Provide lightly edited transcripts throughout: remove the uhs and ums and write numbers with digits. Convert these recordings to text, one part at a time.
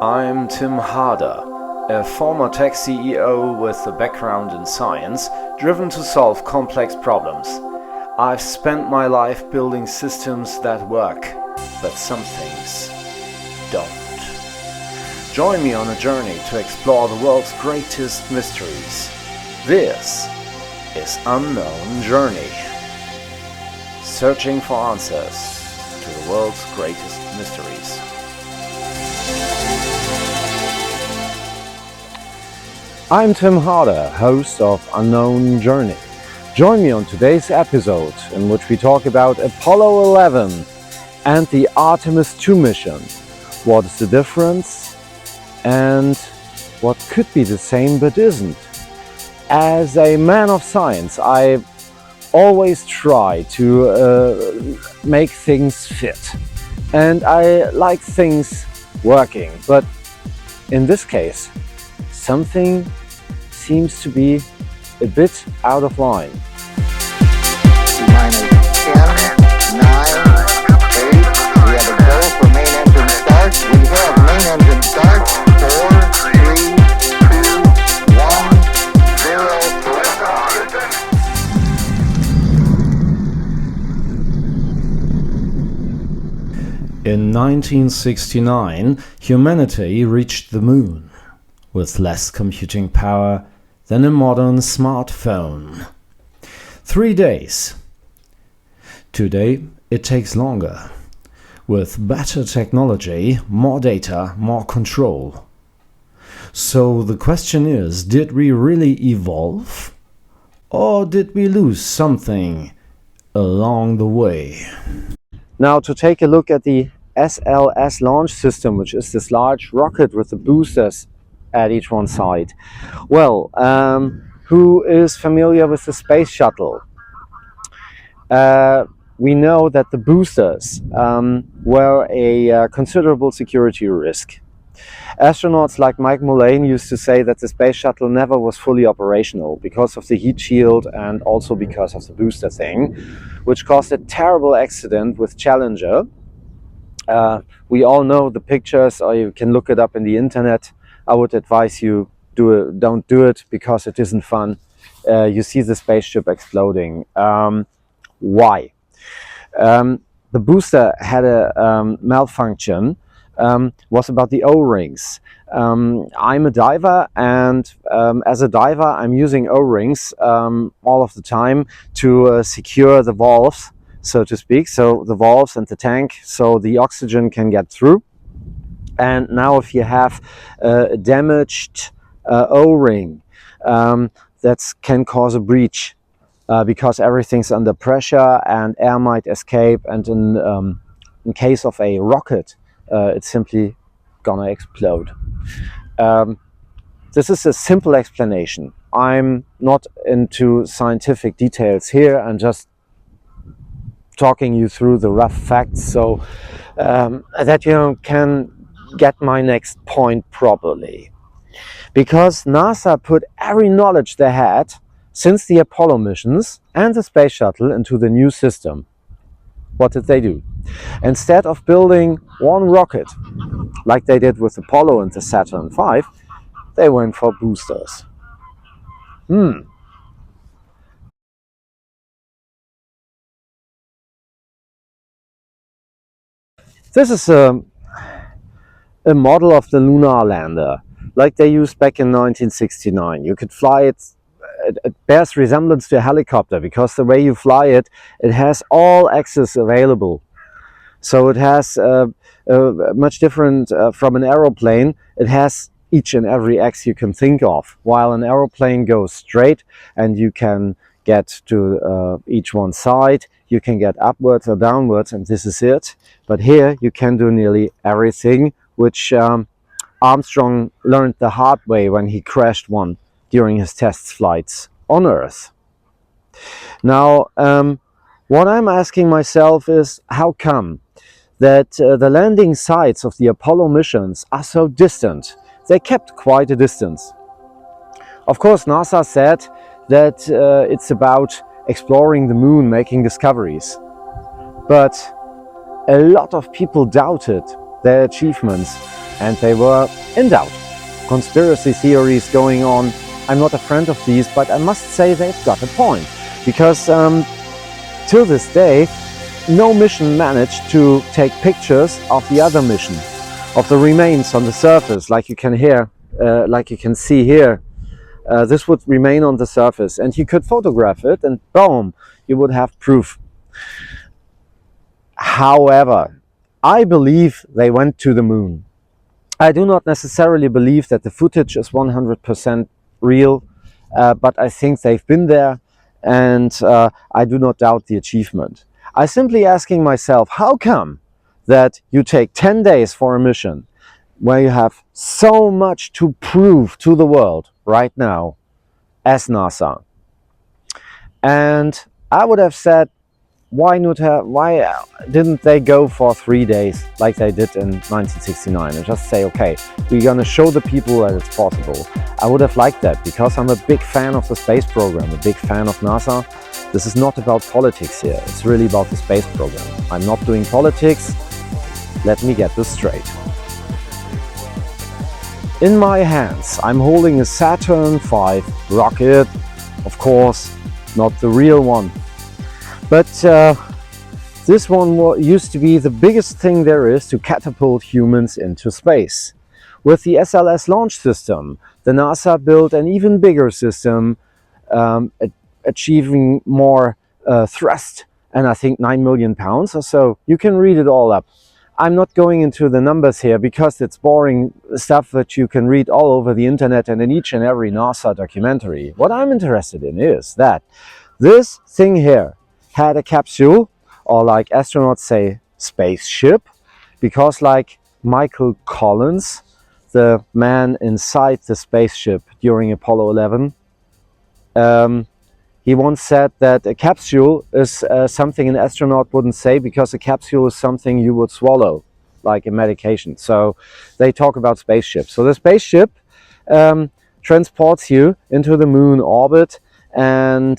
I'm Tim Harder, a former tech CEO with a background in science, driven to solve complex problems. I've spent my life building systems that work, but some things don't. Join me on a journey to explore the world's greatest mysteries. This is UnknownJourney. Searching for answers to the world's greatest mysteries. I'm Tim Harder, host of UnknownJourney. Join me on today's episode in which we talk about Apollo 11 and the Artemis 2 mission. What is the difference and what could be the same but isn't? As a man of science, I always try to make things fit, and I like things working, but in this case something seems to be a bit out of line. 10, 9, 8, we have a go for main engine start. We have main engine start. 4, 3, 2, 1, 0. In 1969, humanity reached the moon with less computing power than a modern smartphone. 3 days. Today it takes longer. With better technology, more data, more control. So the question is, did we really evolve? Or did we lose something along the way? Now, to take a look at the SLS launch system, which is this large rocket with the boosters at each one side. Well, who is familiar with the space shuttle? We know that the boosters were a considerable security risk. Astronauts like Mike Mullane used to say that the space shuttle never was fully operational because of the heat shield and also because of the booster thing, which caused a terrible accident with Challenger. We all know the pictures, or you can look it up in the internet. I would advise you don't do it because it isn't fun. You see the spaceship exploding. Why? The booster had a malfunction. Was about the O-rings. I'm a diver, and as a diver I'm using O-rings all of the time to secure the valves, so to speak, so the valves and the tank, so the oxygen can get through. And now if you have a damaged O-ring, that can cause a breach because everything's under pressure and air might escape, and in case of a rocket, it's simply gonna explode. This is a simple explanation. I'm not into scientific details here. I'm just talking you through the rough facts so that you can get my next point properly. Because NASA put every knowledge they had since the Apollo missions and the space shuttle into the new system. What did they do? Instead of building one rocket, like they did with Apollo and the Saturn V, they went for boosters. This is a model of the Lunar lander, like they used back in 1969. You could fly it. It bears resemblance to a helicopter because the way you fly it, it has all axes available. So it has much different from an aeroplane. It has each and every axe you can think of, while an aeroplane goes straight and you can get to each one side. You can get upwards or downwards, and this is it. But here you can do nearly everything, which Armstrong learned the hard way when he crashed one during his test flights on Earth. Now, what I'm asking myself is, how come that the landing sites of the Apollo missions are so distant? They kept quite a distance. Of course, NASA said that it's about exploring the moon, making discoveries. But a lot of people doubted their achievements and they were in doubt. Conspiracy theories going on. I'm not a friend of these, but I must say they've got a point, because till this day, no mission managed to take pictures of the other mission, of the remains on the surface, like you can see here. This would remain on the surface, and you could photograph it, and boom, you would have proof. However, I believe they went to the moon. I do not necessarily believe that the footage is 100% real, but I think they've been there, and I do not doubt the achievement. I'm simply asking myself, how come that you take 10 days for a mission where you have so much to prove to the world right now as NASA? And I would have said, why didn't they go for 3 days like they did in 1969 and just say, okay, we're gonna show the people that it's possible? I would have liked that, because I'm a big fan of the space program, a big fan of NASA. This is not about politics here, it's really about the space program. I'm not doing politics, let me get this straight. In my hands, I'm holding a Saturn V rocket, of course, not the real one. But this one used to be the biggest thing there is to catapult humans into space. With the SLS launch system, the NASA built an even bigger system, achieving more thrust, and I think 9 million pounds or so. You can read it all up. I'm not going into the numbers here, because it's boring stuff that you can read all over the internet and in each and every NASA documentary. What I'm interested in is that this thing here had a capsule, or like astronauts say, spaceship, because like Michael Collins, the man inside the spaceship during Apollo 11, he once said that a capsule is something an astronaut wouldn't say, because a capsule is something you would swallow, like a medication. So they talk about spaceships. So the spaceship transports you into the moon orbit, and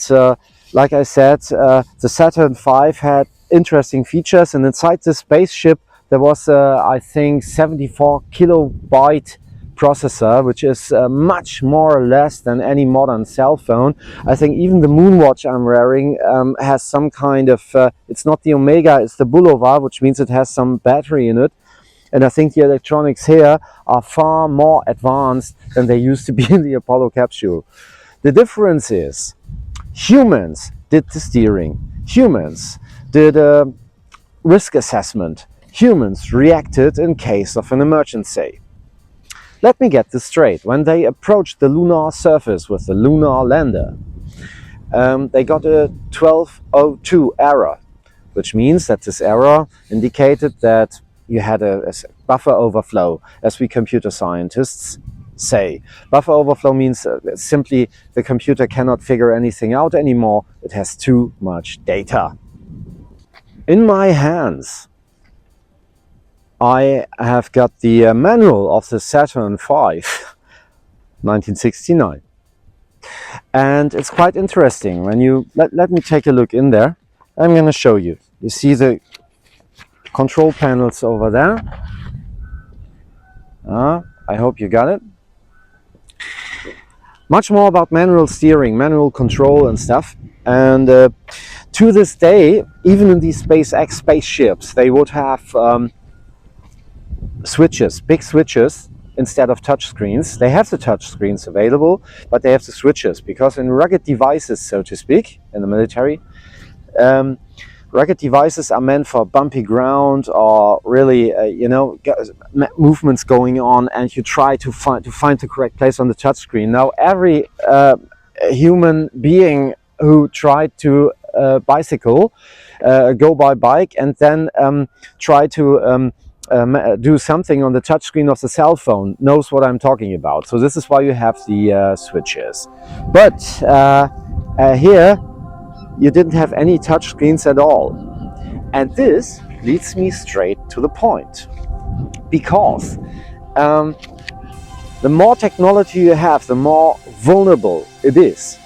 like I said, the Saturn V had interesting features, and inside the spaceship there was I think 74 kilobyte processor, which is much more or less than any modern cell phone. I think even the moon watch I'm wearing has some kind of, it's not the Omega, it's the Boulevard, which means it has some battery in it. And I think the electronics here are far more advanced than they used to be in the Apollo capsule. The difference is, humans did the steering, humans did a risk assessment, humans reacted in case of an emergency. Let me get this straight. When they approached the lunar surface with the lunar lander, they got a 1202 error, which means that this error indicated that you had a buffer overflow, as we computer scientists say. Buffer overflow means simply the computer cannot figure anything out anymore. It has too much data. In my hands, I have got the manual of the Saturn V, 1969. And it's quite interesting. When you let me take a look in there. I'm going to show you. You see the control panels over there. I hope you got it. Much more about manual steering, manual control and stuff. And to this day, even in these SpaceX spaceships, they would have switches, big switches, instead of touch screens. They have the touch screens available, but they have the switches, because in rugged devices, so to speak, in the military, rugged devices are meant for bumpy ground, or really, movements going on, and you try to find the correct place on the touch screen. Now, every human being who tried to bicycle, go by bike, and then try to do something on the touchscreen of the cell phone knows what I'm talking about. So this is why you have the switches. But here you didn't have any touchscreens at all. And this leads me straight to the point. Because the more technology you have, the more vulnerable it is.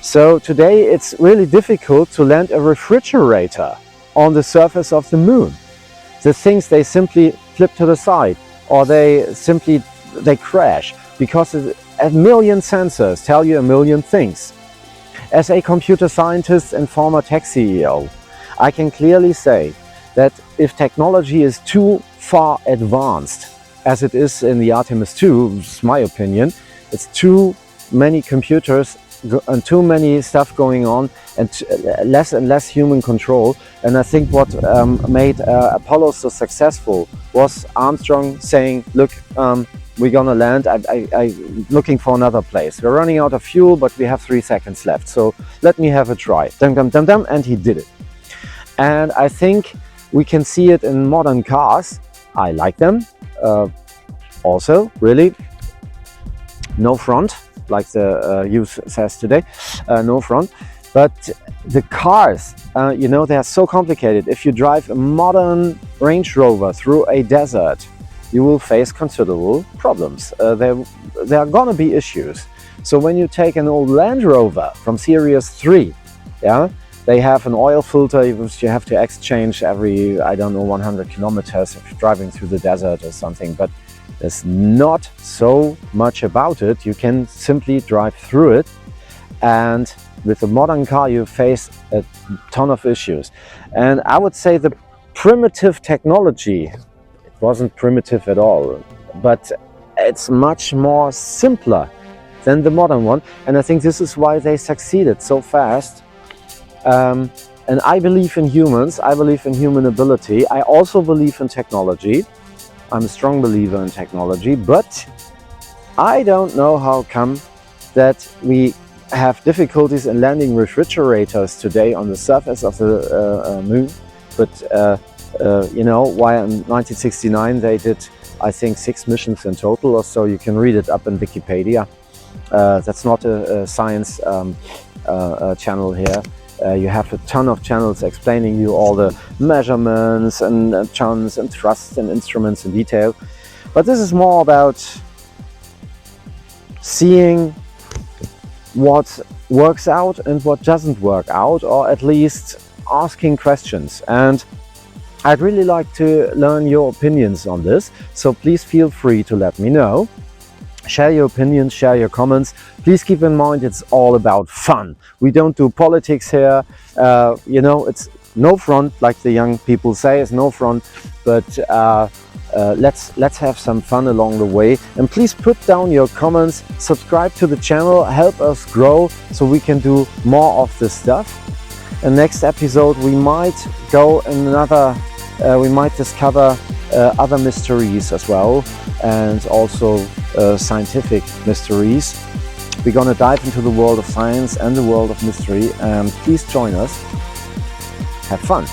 So today it's really difficult to land a refrigerator on the surface of the moon. The things, they simply flip to the side, or they crash because a million sensors tell you a million things. As a computer scientist and former tech CEO, I can clearly say that if technology is too far advanced, as it is in the Artemis 2, it's my opinion, it's too many computers and too many stuff going on, and less human control. And I think what made Apollo so successful was Armstrong saying, look, we're gonna land, I'm looking for another place. We're running out of fuel, but we have 3 seconds left, so let me have a try. Dum, dum, dum, dum, and he did it. And I think we can see it in modern cars. I like them. Also, really, no front, like the use says today, no front. But the cars, you know, they are so complicated. If you drive a modern Range Rover through a desert, you will face considerable problems. There are gonna be issues. So when you take an old Land Rover from Series 3, yeah, they have an oil filter which you have to exchange every, I don't know, 100 kilometers if you're driving through the desert or something. But there's not so much about it. You can simply drive through it. And with a modern car, you face a ton of issues. And I would say the primitive technology, it wasn't primitive at all, but it's much more simpler than the modern one. And I think this is why they succeeded so fast. And I believe in humans, I believe in human ability. I also believe in technology. I'm a strong believer in technology, but I don't know how come that we have difficulties in landing refrigerators today on the surface of the moon. But you know, why in 1969 they did, I think, 6 missions in total or so. You can read it up in Wikipedia. That's not a science channel here. You have a ton of channels explaining you all the measurements and chance and thrusts and instruments in detail. But this is more about seeing what works out and what doesn't work out, or at least asking questions. And I'd really like to learn your opinions on this, so please feel free to let me know. Share your opinions, share your comments. Please keep in mind it's all about fun. We don't do politics here. You know, it's no front, like the young people say, it's no front. But let's have some fun along the way. And please put down your comments, subscribe to the channel, help us grow so we can do more of this stuff. And next episode we might go in another, we might discover other mysteries as well, and also scientific mysteries. We're gonna dive into the world of science and the world of mystery, and please join us. Have fun.